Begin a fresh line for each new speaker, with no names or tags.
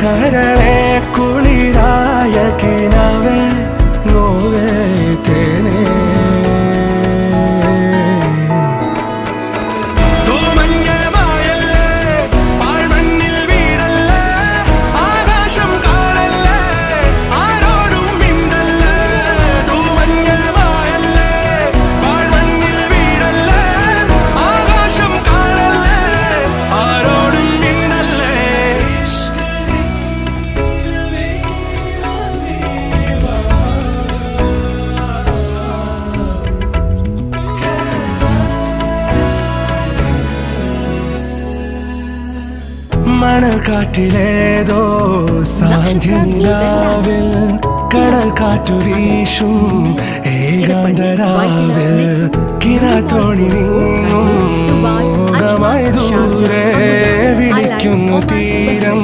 കരളെ കുളിരായ കിനാവേ നോവേ തേനേ മണൽ കാറ്റിലേതോ സാന്ധ്യനിലാവിൽ കടൽ കാറ്റു വീശും ഏകാന്തരാവിൽ കിനാത്തോണി നീങ്ങും ദൂരെ വിളിക്കുന്നു തീരം.